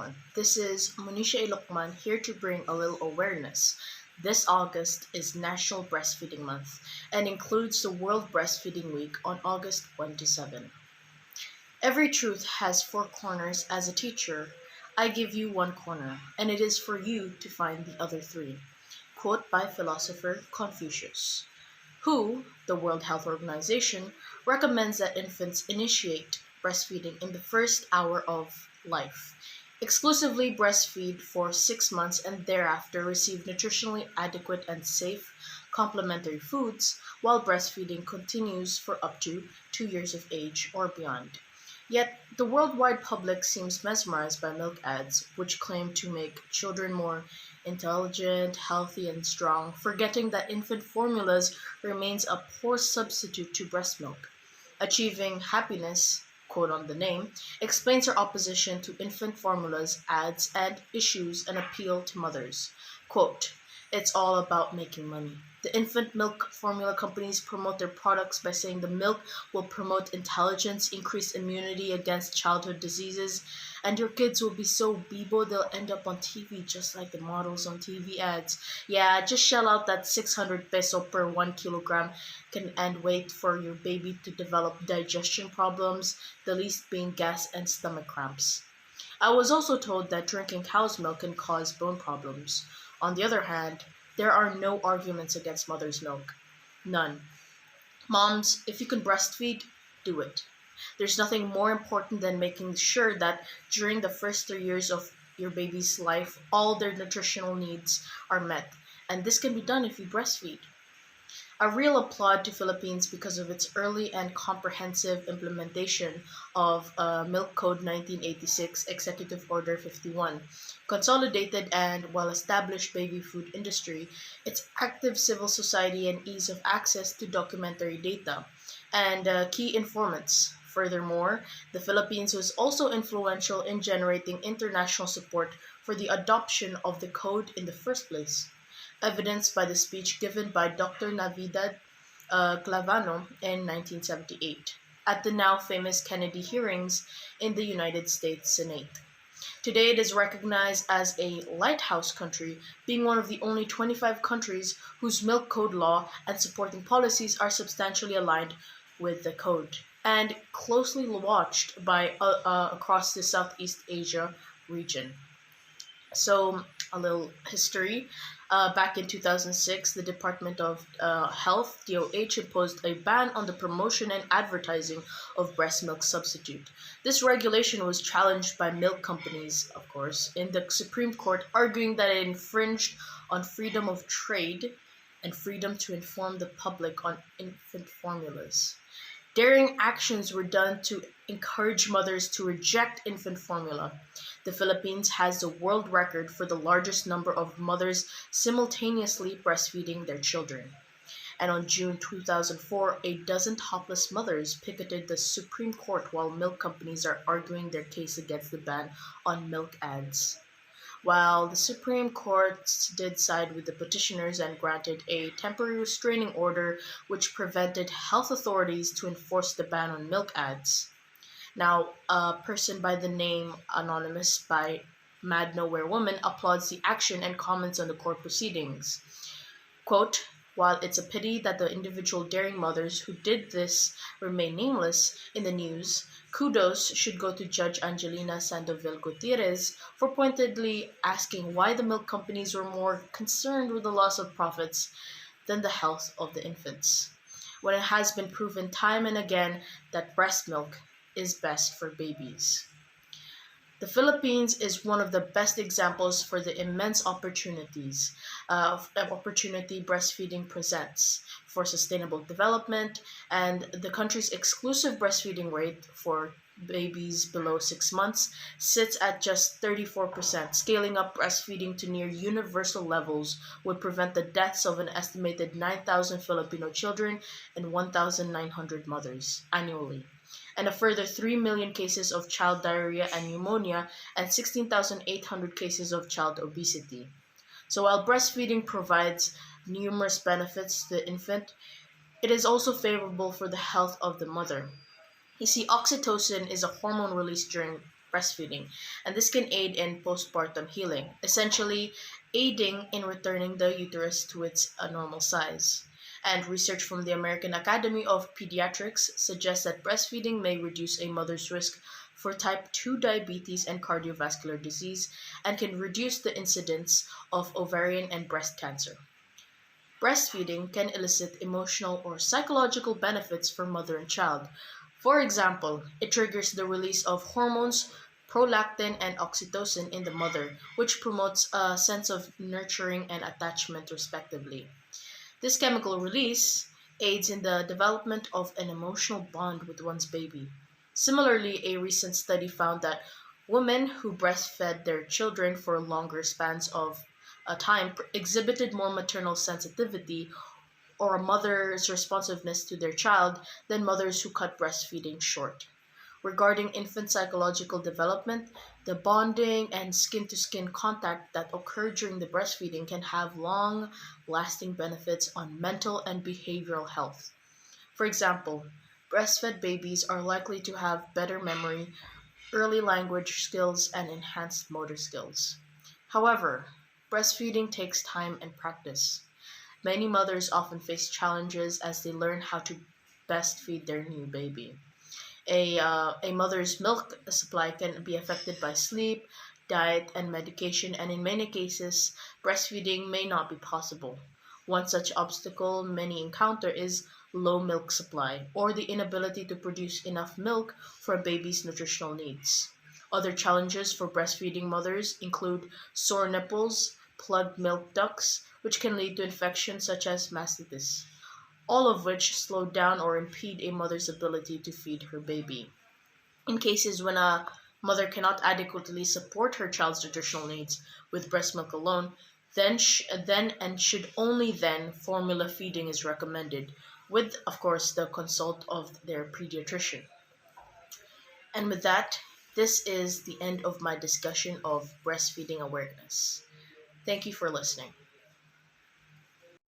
everyone. This is Monisha Lucman here to bring a little awareness. This August is National Breastfeeding Month and includes the World Breastfeeding Week on August 1 to 7. Every truth has four corners. As a teacher, I give you one corner, and it is for you to find the other three. Quote by philosopher Confucius, who, the World Health Organization, recommends that infants initiate breastfeeding in the first hour of life, exclusively breastfeed for 6 months, and thereafter receive nutritionally adequate and safe complementary foods while breastfeeding continues for up to 2 years of age or beyond. Yet, the worldwide public seems mesmerized by milk ads, which claim to make children more intelligent, healthy, and strong, forgetting that infant formulas remains a poor substitute to breast milk. Achieving happiness, quote on the name, explains her opposition to infant formulas, ads, and issues an appeal to mothers. Quote, it's all about making money. The infant milk formula companies promote their products by saying the milk will promote intelligence, increase immunity against childhood diseases, and your kids will be so bibo they'll end up on TV just like the models on TV ads. Yeah, just shell out that 600 peso per 1 kilogram and wait for your baby to develop digestion problems, the least being gas and stomach cramps. I was also told that drinking cow's milk can cause bone problems. On the other hand, there are no arguments against mother's milk. None. Moms, if you can breastfeed, do it. There's nothing more important than making sure that during the first 3 years of your baby's life, all their nutritional needs are met. And this can be done if you breastfeed. A real applaud to Philippines because of its early and comprehensive implementation of Milk Code 1986 Executive Order 51, consolidated and well-established baby food industry, its active civil society and ease of access to documentary data, and key informants. Furthermore, the Philippines was also influential in generating international support for the adoption of the code in the first place, evidenced by the speech given by Dr. Navidad Clavano in 1978 at the now famous Kennedy hearings in the United States Senate. Today, it is recognized as a lighthouse country, being one of the only 25 countries whose milk code law and supporting policies are substantially aligned with the code and closely watched by across the Southeast Asia region. So, a little history. Back in 2006, the Department of Health, DOH, imposed a ban on the promotion and advertising of breast milk substitute. This regulation was challenged by milk companies, of course, in the Supreme Court, arguing that it infringed on freedom of trade and freedom to inform the public on infant formulas. Daring actions were done to encourage mothers to reject infant formula. The Philippines has the world record for the largest number of mothers simultaneously breastfeeding their children. And on June 2004, a dozen topless mothers picketed the Supreme Court while milk companies are arguing their case against the ban on milk ads. While the Supreme Court did side with the petitioners and granted a temporary restraining order which prevented health authorities to enforce the ban on milk ads. Now, a person by the name Anonymous by Mad Nowhere Woman applauds the action and comments on the court proceedings. Quote, while it's a pity that the individual daring mothers who did this remain nameless in the news, kudos should go to Judge Angelina Sandoval Gutierrez for pointedly asking why the milk companies were more concerned with the loss of profits than the health of the infants, when it has been proven time and again that breast milk is best for babies. The Philippines is one of the best examples for the immense opportunity breastfeeding presents for sustainable development, and the country's exclusive breastfeeding rate for babies below 6 months sits at just 34%. Scaling up breastfeeding to near universal levels would prevent the deaths of an estimated 9,000 Filipino children and 1,900 mothers annually, and a further 3 million cases of child diarrhea and pneumonia, and 16,800 cases of child obesity. So while breastfeeding provides numerous benefits to the infant, it is also favorable for the health of the mother. You see, oxytocin is a hormone released during breastfeeding, and this can aid in postpartum healing, essentially aiding in returning the uterus to its normal size. And research from the American Academy of Pediatrics suggests that breastfeeding may reduce a mother's risk for type 2 diabetes and cardiovascular disease and can reduce the incidence of ovarian and breast cancer. Breastfeeding can elicit emotional or psychological benefits for mother and child. For example, it triggers the release of hormones prolactin and oxytocin in the mother, which promotes a sense of nurturing and attachment, respectively. This chemical release aids in the development of an emotional bond with one's baby. Similarly, a recent study found that women who breastfed their children for longer spans of time exhibited more maternal sensitivity or a mother's responsiveness to their child than mothers who cut breastfeeding short. Regarding infant psychological development, the bonding and skin to skin contact that occur during the breastfeeding can have long lasting benefits on mental and behavioral health. For example, breastfed babies are likely to have better memory, early language skills, and enhanced motor skills. However, breastfeeding takes time and practice. Many mothers often face challenges as they learn how to best feed their new baby. A mother's milk supply can be affected by sleep, diet, and medication, and in many cases, breastfeeding may not be possible. One such obstacle many encounter is low milk supply, or the inability to produce enough milk for a baby's nutritional needs. Other challenges for breastfeeding mothers include sore nipples, plugged milk ducts, which can lead to infections such as mastitis, all of which slow down or impede a mother's ability to feed her baby. In cases when a mother cannot adequately support her child's nutritional needs with breast milk alone, then and should only then formula feeding is recommended, with of course the consult of their pediatrician. And with that, this is the end of my discussion of breastfeeding awareness. Thank you for listening.